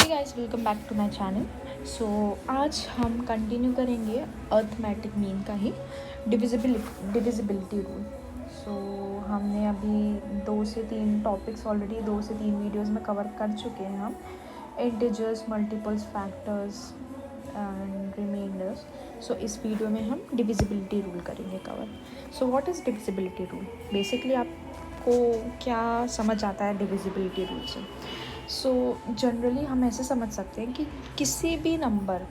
Hey guys, welcome back to my channel. So आज हम continue करेंगे अर्थमेटिक मीन का ही डिविजिबिलिटी रूल। सो हमने अभी 2 से 3 टॉपिक्स ऑलरेडी 2 से 3 वीडियोस में कवर कर चुके हैं हम integers, multiples, factors and remainders. So इस वीडियो में हम डिविजिबिलिटी रूल करेंगे कवर। So what is divisibility rule? Basically आपको क्या समझ आता है डिविजिबिलिटी रूल से? सो जनरली हम ऐसे समझ सकते हैं कि किसी भी नंबर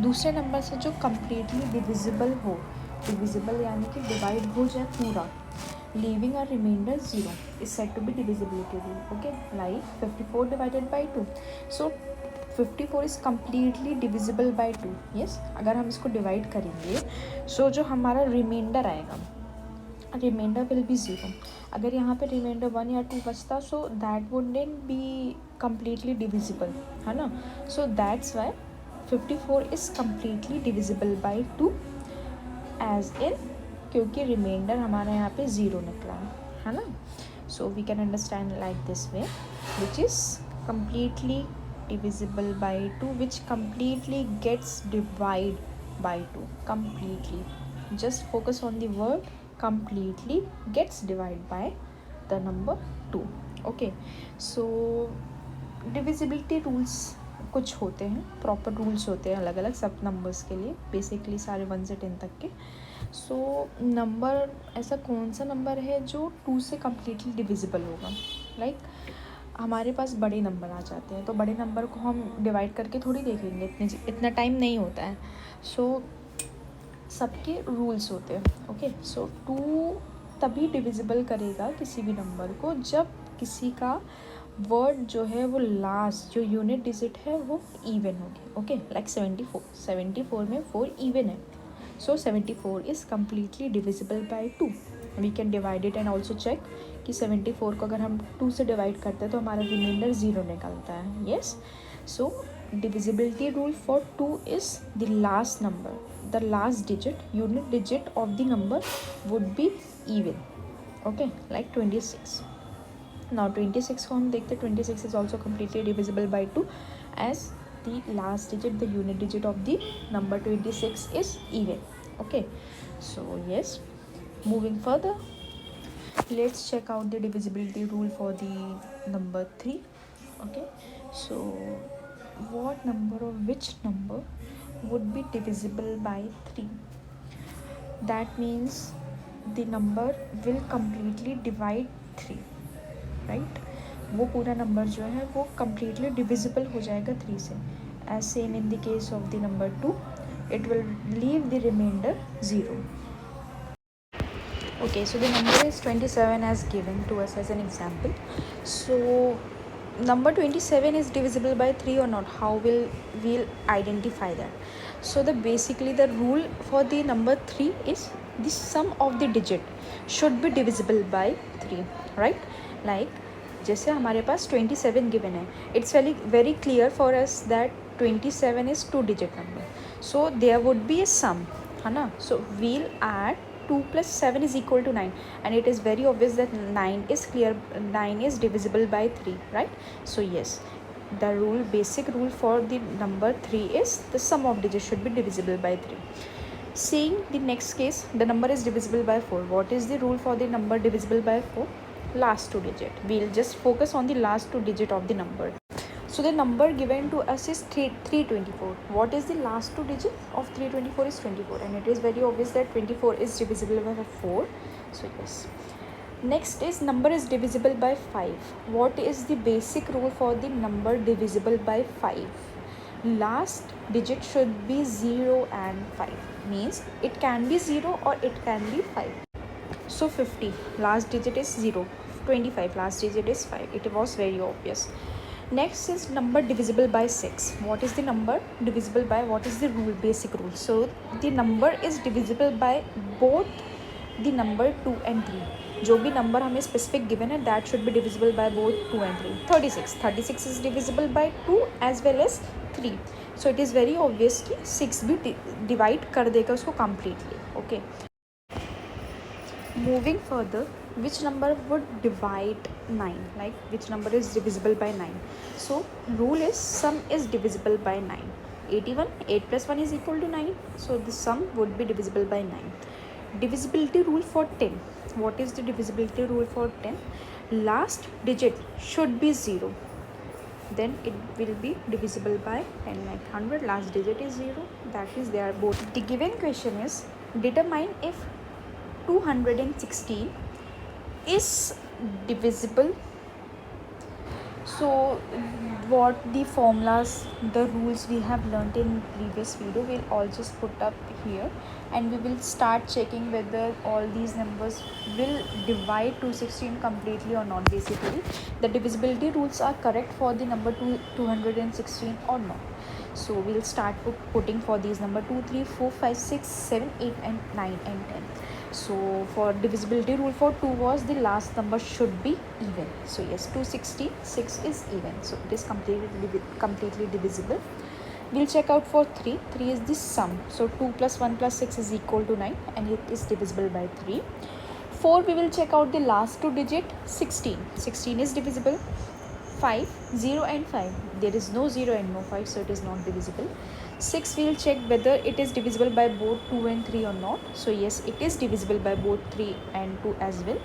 दूसरे नंबर से जो कम्प्लीटली डिविजिबल यानी कि डिवाइड हो जाए पूरा, leaving a remainder 0 is said to be divisibility rule. Okay, like 54 divided by 2। So 54 is completely divisible by 2। Yes, अगर हम इसको डिवाइड करेंगे सो जो हमारा रिमाइंडर आएगा, रिमाइंडर विल बी 0। अगर यहाँ पे रिमाइंडर 1 या 2 बचता so that wouldn't be completely divisible, है ना। So that's why 54 is completely divisible by 2 as in, क्योंकि रिमाइंडर हमारे यहाँ पे 0 निकला है ना। So we can understand like this way, which is completely divisible by 2, which completely gets divided by 2 completely. Just focus on the word completely gets divided by the number 2. Okay, so divisibility rules कुछ होते हैं, proper rules होते हैं अलग अलग सब numbers के लिए, बेसिकली सारे 1 से 10 तक के। सो नंबर ऐसा कौन सा नंबर है जो 2 से कम्प्लीटली डिविजिबल होगा? लाइक हमारे पास बड़े नंबर आ जाते हैं तो बड़े नंबर को हम डिवाइड करके थोड़ी देखेंगे, इतना टाइम नहीं होता है। सो सबके रूल्स होते हैं। ओके, सो 2 तभी डिविजिबल करेगा किसी भी नंबर को जब किसी का वर्ड जो है वो लास्ट जो यूनिट डिजिट है वो इवन होगी। ओके, लाइक 74 में 4 इवन है। So 74 is completely divisible by 2। We can divide it and also check कि 74 को अगर हम 2 से डिवाइड करते हैं तो हमारा रिमाइंडर 0 निकलता है। Yes, so divisibility rule for 2 is the last number, the last digit, unit digit of the number would be even. Okay, like 26. Now 26 को हम देखते, 26 is also completely divisible by 2 as the last digit, the unit digit of the number 26 is even. Okay, so yes, moving further, let's check out the divisibility rule for the number 3. Okay, so what number or which number would be divisible by 3? That means the number will completely divide 3, right? वो पूरा number जो है वो completely divisible हो जाएगा 3 से, as same in the case of the number 2, it will leave the remainder 0. Okay, so the number is 27 as given to us as an example. So number 27 is divisible by 3 or not? How we'll identify that? So basically the rule for the number 3 is the sum of the digit should be divisible by 3, right? Like जैसे हमारे पास 27 given है, it's very clear for us that 27 is 2 digit number, so there would be a sum, है ना. So we'll add 2 plus 7 is equal to 9, and it is very obvious that 9 is divisible by 3, right? So yes, the basic rule for the number 3 is the sum of digits should be divisible by 3. Seeing the next case, the number is divisible by 4. What is the rule for the number divisible by 4? Last 2 digit. We'll just focus on the last 2 digit of the number. So the number given to us is 324. What is the last 2 digit of 324? Is 24, and it is very obvious that 24 is divisible by 4. So yes. Next is number is divisible by 5. What is the basic rule for the number divisible by 5? Last digit should be 0 and 5. Means it can be 0 or it can be 5. So 50, last digit is 0. 25, last digit is 5. It was very obvious. Next is number divisible by 6. What is the number divisible by? What is the rule, basic rule? So the number is divisible by both the number 2 and 3. जो भी number हमें specific given है that should be divisible by both 2 and 3. 36 is divisible by 2 as well as 3. So it is very obvious कि 6 भी divide कर देगा उसको completely. Okay, moving further, which number would divide 9, like which number is divisible by 9. So rule is sum is divisible by 9. 81, 8 plus 1 is equal to 9, so the sum would be divisible by 9. Divisibility rule for 10. What is the divisibility rule for 10? Last digit should be 0, then it will be divisible by 10. Like 100, last digit is 0, that is they are both. The given question is determine if 216 is divisible. So what the formulas, the rules we have learnt in previous video, we'll all just put up here, and we will start checking whether all these numbers will divide 216 completely or not. Basically the divisibility rules are correct for the number 216 or not. So we'll start putting for these number 2, 3, 4, 5, 6, 7, 8 and 9 and 10. So for divisibility rule for 2 was the last number should be even. So yes, 266 is even, so it is completely divisible. We'll check out for 3. 3 is the sum, so 2 plus 1 plus 6 is equal to 9 and it is divisible by 3. 4, we will check out the last 2 digit. 16 is divisible. 5, 0 and 5, there is no 0 and no 5, so it is not divisible. 6, we will check whether it is divisible by both 2 and 3 or not. So yes, it is divisible by both 3 and 2 as well.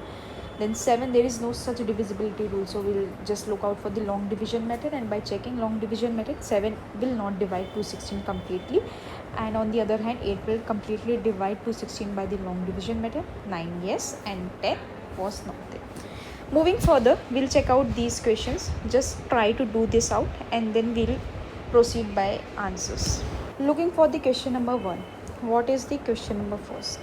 Then 7, there is no such divisibility rule, so we will just look out for the long division method, and by checking long division method, 7 will not divide 216 completely, and on the other hand 8 will completely divide 216 by the long division method. 9 yes, and 10 was not there. Moving further, we'll check out these questions. Just try to do this out and then we'll proceed by answers. Looking for the question number 1. What is the question number first?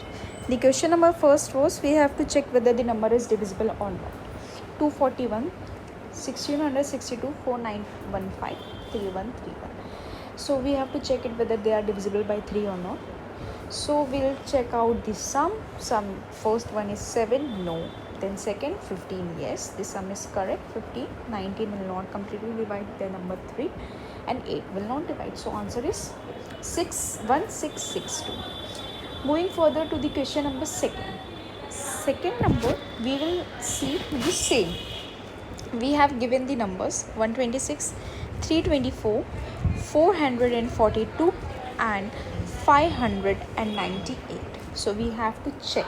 The question number first was we have to check whether the number is divisible or not. 241, 1662, 4915, 3131. So we have to check it whether they are divisible by 3 or not. So we'll check out the sum. First one is 7, no. Then second 15, yes, the sum is correct. 15, 19 will not completely divide the number 3, and 8 will not divide. So answer is 1662. Moving further to the question number second number, we will see the same. We have given the numbers 126, 324, 442 and 598. So we have to check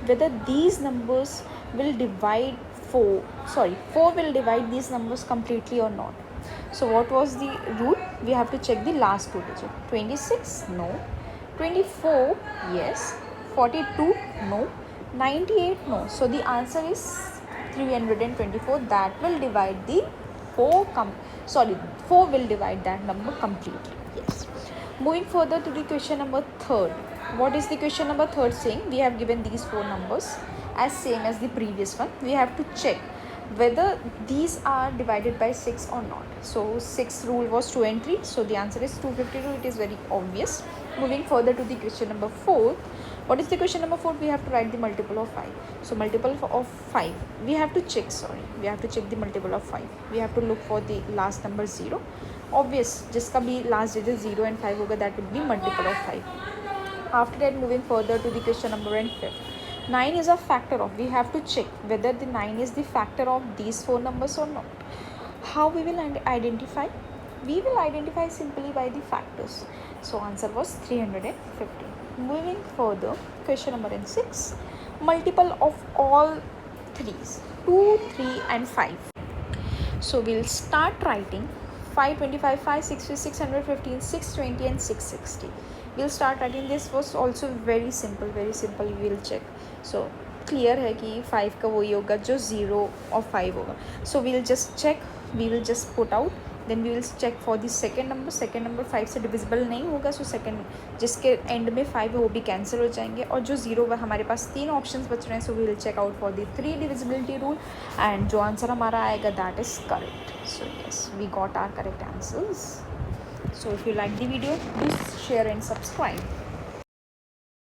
whether these numbers will divide 4 will divide these numbers completely or not. So what was the rule? We have to check the last 2 digits. 26, no. 24, yes. 42, no. 98, no. So the answer is 324. That will divide the 4 will divide that number completely. Yes. Moving further to the question number 3. What is the question number 3 saying? We have given these 4 numbers as same as the previous one. We have to check whether these are divided by 6 or not. So 6 rule was 2 and 3. So the answer is 252. It is very obvious. Moving further to the question number 4. What is the question number 4? We have to write the multiple of 5. So multiple of 5. We have to check the multiple of 5. We have to look for the last number 0. Obvious, जिसका भी last digit 0 and 5 होगा, that would be multiple of 5. After that, moving further to the question number 5. 9 is a factor of. We have to check whether the 9 is the factor of these 4 numbers or not. How we will identify? We will identify simply by the factors. So answer was 350. Moving further, question number 6. Multiple of all 3's, 2, 3 and 5. So we'll start writing 525, 560, 615, 620 and 660. We'll start writing. This was also very simple. We will check. So clear है कि 5 का वही होगा जो 0 और 5 होगा. So we'll just check. We will just put out. Then we will check for the second number 5 से divisible नहीं होगा. So second जिसके end में 5 है वो भी cancel हो जाएंगे, और जो 0 है हमारे पास 3 options बच रहे हैं. So we will check out for the 3 divisibility rule, and जो answer हमारा आएगा that is correct. So yes, we got our correct answers. So if you like the video, please share and subscribe.